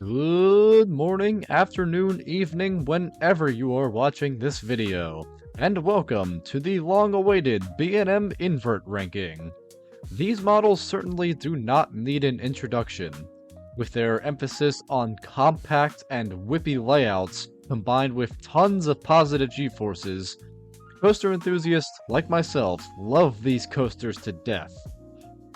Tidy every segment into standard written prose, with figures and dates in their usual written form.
Good morning, afternoon, evening, whenever you are watching this video, and welcome to the long-awaited B&M Invert ranking. These models certainly do not need an introduction, with their emphasis on compact and whippy layouts combined with tons of positive G-forces. Coaster enthusiasts like myself love these coasters to death.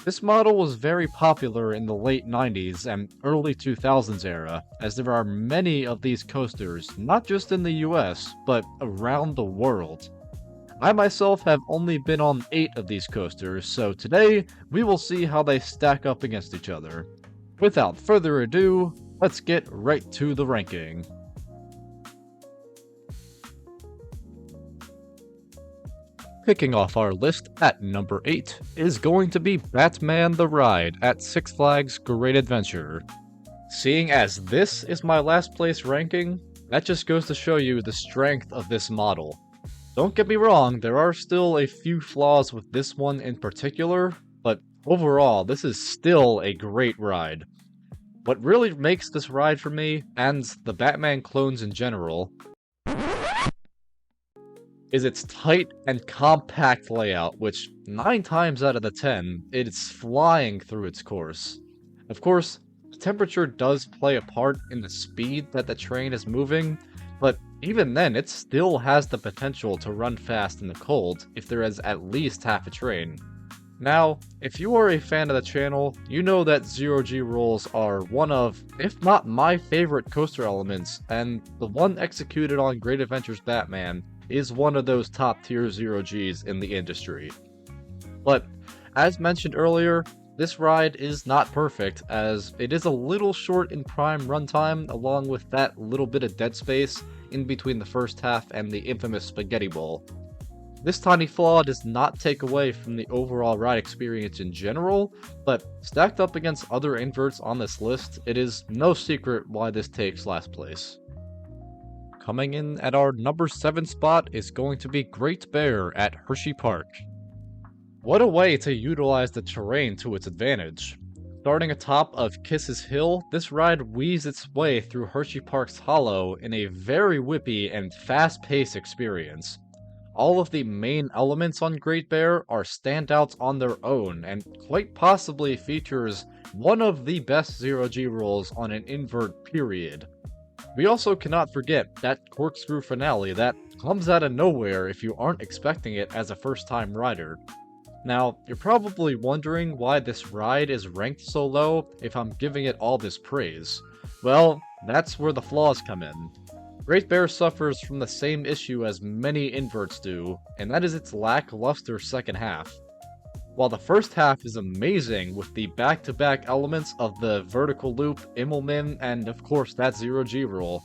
This model was very popular in the late 90s and early 2000s era, as there are many of these coasters, not just in the US, but around the world. I myself have only been on 8 of these coasters, so today we will see how they stack up against each other. Without further ado, let's get right to the ranking. Kicking off our list at number 8 is going to be Batman the Ride at Six Flags Great Adventure. Seeing as this is my last place ranking, that just goes to show you the strength of this model. Don't get me wrong, there are still a few flaws with this one in particular, but overall this is still a great ride. What really makes this ride for me, and the Batman clones in general, is its tight and compact layout, which 9 times out of the 10, it's flying through its course. Of course, temperature does play a part in the speed that the train is moving, but even then it still has the potential to run fast in the cold if there is at least half a train. Now, if you are a fan of the channel, you know that zero-G rolls are one of, if not my favorite coaster elements, and the one executed on Great Adventures Batman is one of those top tier zero-Gs in the industry. But, as mentioned earlier, this ride is not perfect, as it is a little short in prime runtime, along with that little bit of dead space in between the first half and the infamous Spaghetti Bowl. This tiny flaw does not take away from the overall ride experience in general, but stacked up against other inverts on this list, it is no secret why this takes last place. Coming in at our number 7 spot is going to be Great Bear at Hershey Park. What a way to utilize the terrain to its advantage. Starting atop of Kisses Hill, this ride weaves its way through Hershey Park's hollow in a very whippy and fast-paced experience. All of the main elements on Great Bear are standouts on their own, and quite possibly features one of the best zero-G rolls on an invert period. We also cannot forget that corkscrew finale that comes out of nowhere if you aren't expecting it as a first-time rider. Now, you're probably wondering why this ride is ranked so low if I'm giving it all this praise. Well, that's where the flaws come in. Great Bear suffers from the same issue as many inverts do, and that is its lackluster second half. While the first half is amazing with the back-to-back elements of the vertical loop, Immelman, and of course that zero-G roll,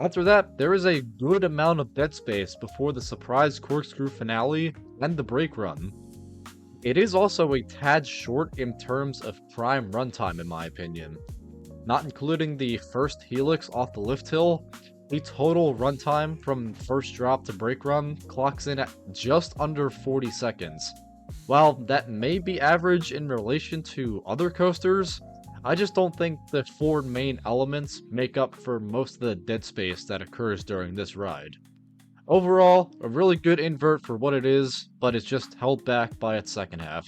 after that there is a good amount of dead space before the surprise corkscrew finale and the brake run. It is also a tad short in terms of prime runtime in my opinion. Not including the first helix off the lift hill, the total runtime from first drop to brake run clocks in at just under 40 seconds. While that may be average in relation to other coasters, I just don't think the 4 main elements make up for most of the dead space that occurs during this ride. Overall, a really good invert for what it is, but it's just held back by its second half.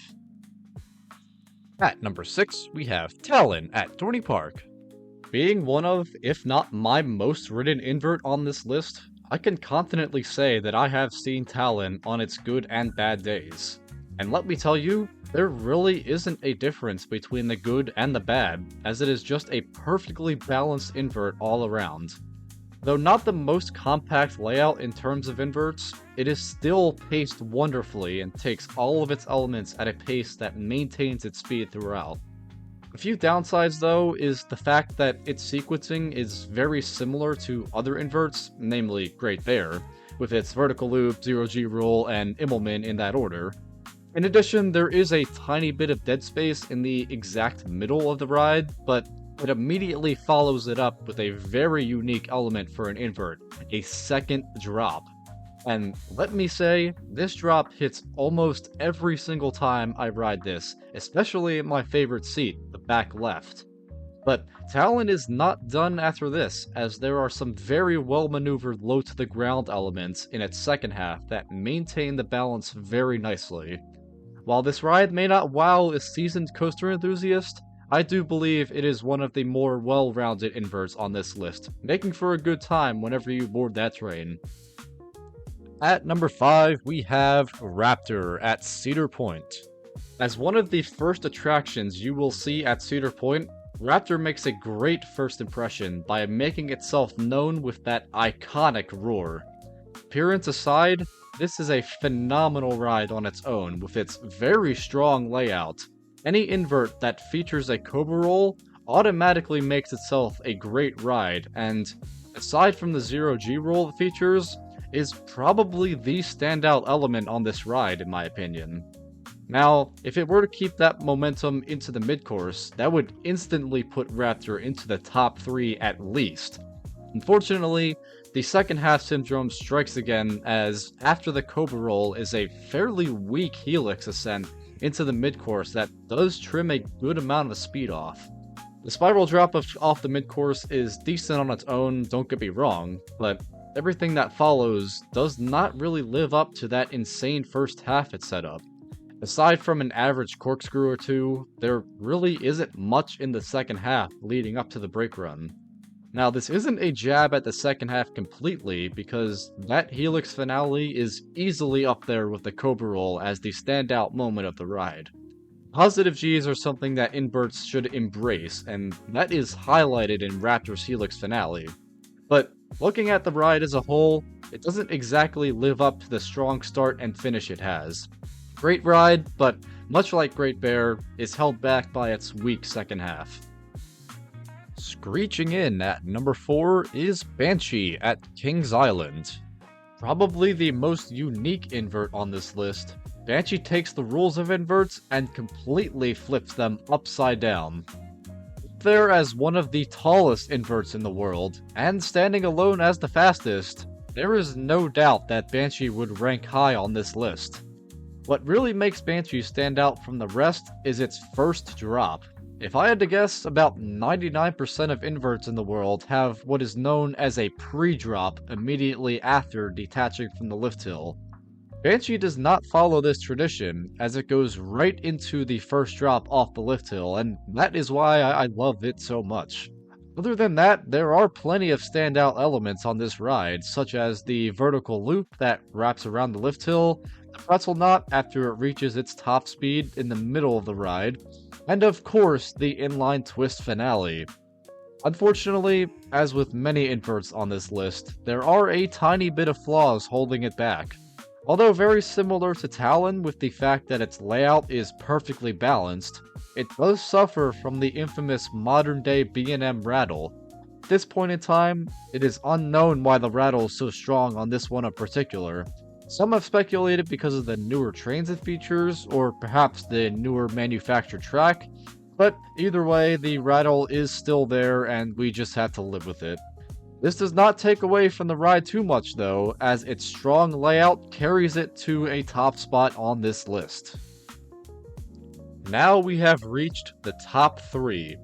At number 6, we have Talon at Dorney Park. Being one of, if not my most ridden invert on this list, I can confidently say that I have seen Talon on its good and bad days. And let me tell you, there really isn't a difference between the good and the bad, as it is just a perfectly balanced invert all around. Though not the most compact layout in terms of inverts, it is still paced wonderfully and takes all of its elements at a pace that maintains its speed throughout. A few downsides though is the fact that its sequencing is very similar to other inverts, namely Great Bear, with its vertical loop, zero-G roll, and Immelman in that order. In addition, there is a tiny bit of dead space in the exact middle of the ride, but it immediately follows it up with a very unique element for an invert, a second drop. And let me say, this drop hits almost every single time I ride this, especially in my favorite seat, the back left. But Talon is not done after this, as there are some very well maneuvered low to the ground elements in its second half that maintain the balance very nicely. While this ride may not wow a seasoned coaster enthusiast, I do believe it is one of the more well-rounded inverts on this list, making for a good time whenever you board that train. At number 5, we have Raptor at Cedar Point. As one of the first attractions you will see at Cedar Point, Raptor makes a great first impression by making itself known with that iconic roar. Appearance aside, this is a phenomenal ride on its own with its very strong layout. Any invert that features a Cobra roll automatically makes itself a great ride, and aside from the 0G roll it features, is probably the standout element on this ride in my opinion. Now, if it were to keep that momentum into the mid-course, that would instantly put Raptor into the top 3 at least. Unfortunately, the second half syndrome strikes again, as after the Cobra roll is a fairly weak helix ascent into the mid-course that does trim a good amount of speed off. The spiral drop off the mid-course is decent on its own, don't get me wrong, but everything that follows does not really live up to that insane first half it set up. Aside from an average corkscrew or two, there really isn't much in the second half leading up to the brake run. Now, this isn't a jab at the second half completely, because that helix finale is easily up there with the Cobra roll as the standout moment of the ride. Positive Gs are something that inverts should embrace, and that is highlighted in Raptor's helix finale. But looking at the ride as a whole, it doesn't exactly live up to the strong start and finish it has. Great ride, but much like Great Bear, is held back by its weak second half. Screeching in at number 4 is Banshee at Kings Island. Probably the most unique invert on this list, Banshee takes the rules of inverts and completely flips them upside down. There as one of the tallest inverts in the world, and standing alone as the fastest, there is no doubt that Banshee would rank high on this list. What really makes Banshee stand out from the rest is its first drop. If I had to guess, about 99% of inverts in the world have what is known as a pre-drop immediately after detaching from the lift hill. Banshee does not follow this tradition, as it goes right into the first drop off the lift hill, and that is why I love it so much. Other than that, there are plenty of standout elements on this ride, such as the vertical loop that wraps around the lift hill, the pretzel knot after it reaches its top speed in the middle of the ride, and of course the inline twist finale. Unfortunately, as with many inverts on this list, there are a tiny bit of flaws holding it back. Although very similar to Talon with the fact that its layout is perfectly balanced, it does suffer from the infamous modern-day B&M rattle. At this point in time, it is unknown why the rattle is so strong on this one in particular. Some have speculated because of the newer trains it features, or perhaps the newer manufactured track, but either way, the rattle is still there and we just have to live with it. This does not take away from the ride too much though, as its strong layout carries it to a top spot on this list. Now we have reached the top 3.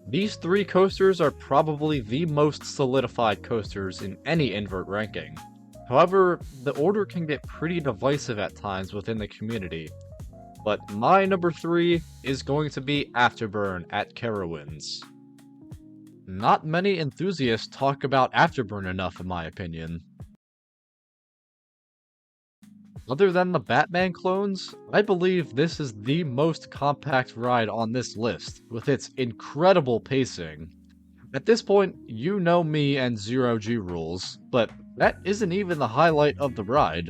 These 3 coasters are probably the most solidified coasters in any invert ranking. However, the order can get pretty divisive at times within the community. But my number 3 is going to be Afterburn at Carowinds. Not many enthusiasts talk about Afterburn enough in my opinion. Other than the Batman clones, I believe this is the most compact ride on this list, with its incredible pacing. At this point, you know me and 0G rules, but that isn't even the highlight of the ride.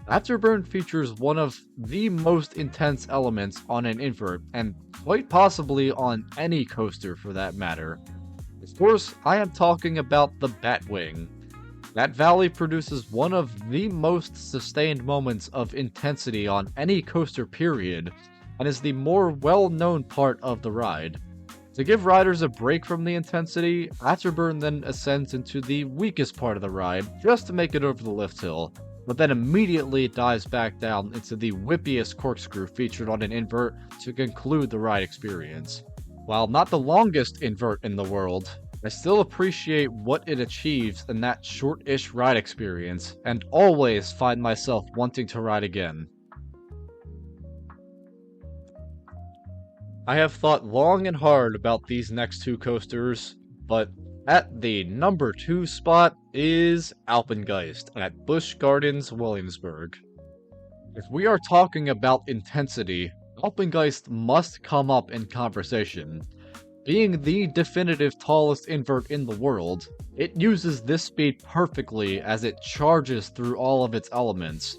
Afterburn features one of the most intense elements on an invert, and quite possibly on any coaster for that matter. Of course, I am talking about the Batwing. That valley produces one of the most sustained moments of intensity on any coaster period, and is the more well-known part of the ride. To give riders a break from the intensity, Afterburn then ascends into the weakest part of the ride, just to make it over the lift hill, but then immediately dives back down into the whippiest corkscrew featured on an invert to conclude the ride experience. While not the longest invert in the world, I still appreciate what it achieves in that short-ish ride experience, and always find myself wanting to ride again. I have thought long and hard about these next two coasters, but at the number 2 spot is Alpengeist at Busch Gardens, Williamsburg. If we are talking about intensity, Alpengeist must come up in conversation. Being the definitive tallest invert in the world, it uses this speed perfectly as it charges through all of its elements.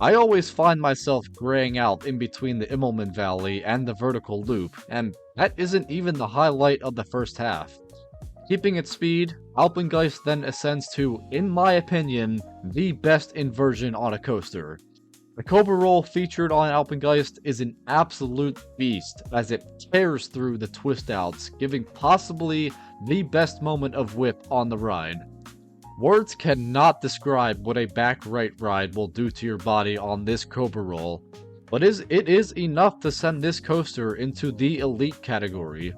I always find myself graying out in between the Immelman Valley and the vertical loop, and that isn't even the highlight of the first half. Keeping its speed, Alpengeist then ascends to, in my opinion, the best inversion on a coaster. The Cobra Roll featured on Alpengeist is an absolute beast as it tears through the twist outs, giving possibly the best moment of whip on the ride. Words cannot describe what a back right ride will do to your body on this Cobra Roll, but it is enough to send this coaster into the elite category.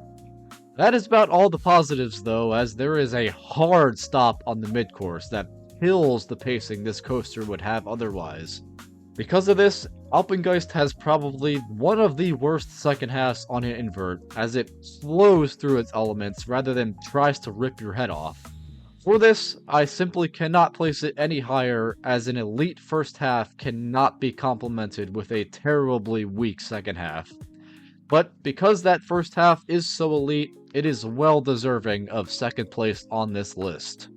That is about all the positives though, as there is a hard stop on the mid-course that kills the pacing this coaster would have otherwise. Because of this, Alpengeist has probably one of the worst second halves on an invert, as it flows through its elements rather than tries to rip your head off. For this, I simply cannot place it any higher, as an elite first half cannot be complemented with a terribly weak second half. But because that first half is so elite, it is well deserving of second place on this list.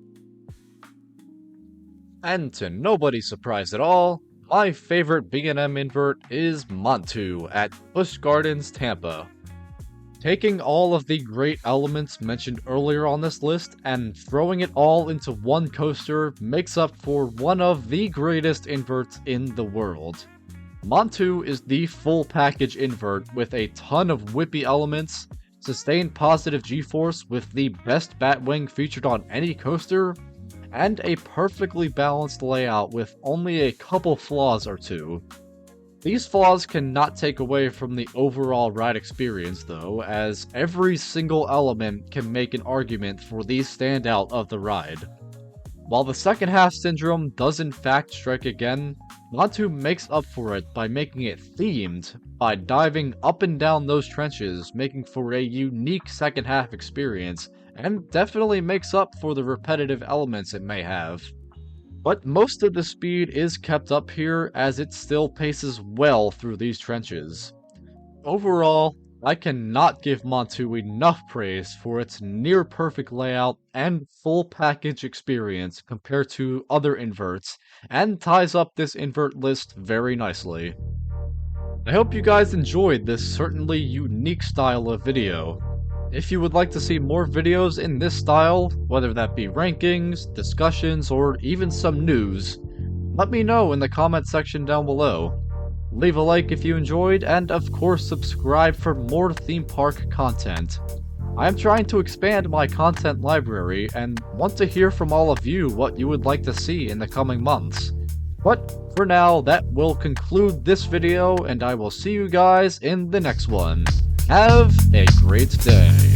And to nobody's surprise at all, my favorite B&M invert is Montu at Busch Gardens, Tampa. Taking all of the great elements mentioned earlier on this list and throwing it all into one coaster makes up for one of the greatest inverts in the world. Montu is the full package invert with a ton of whippy elements, sustained positive G-force with the best batwing featured on any coaster, and a perfectly balanced layout with only a couple flaws or two. These flaws cannot take away from the overall ride experience though, as every single element can make an argument for the standout of the ride. While the second half syndrome does in fact strike again, Montu makes up for it by making it themed, by diving up and down those trenches, making for a unique second half experience, and definitely makes up for the repetitive elements it may have. But most of the speed is kept up here as it still paces well through these trenches. Overall, I cannot give Montu enough praise for its near perfect layout and full package experience compared to other inverts, and ties up this invert list very nicely. I hope you guys enjoyed this certainly unique style of video. If you would like to see more videos in this style, whether that be rankings, discussions, or even some news, let me know in the comment section down below. Leave a like if you enjoyed, and of course subscribe for more theme park content. I am trying to expand my content library and want to hear from all of you what you would like to see in the coming months. But for now, that will conclude this video, and I will see you guys in the next one. Have a great day.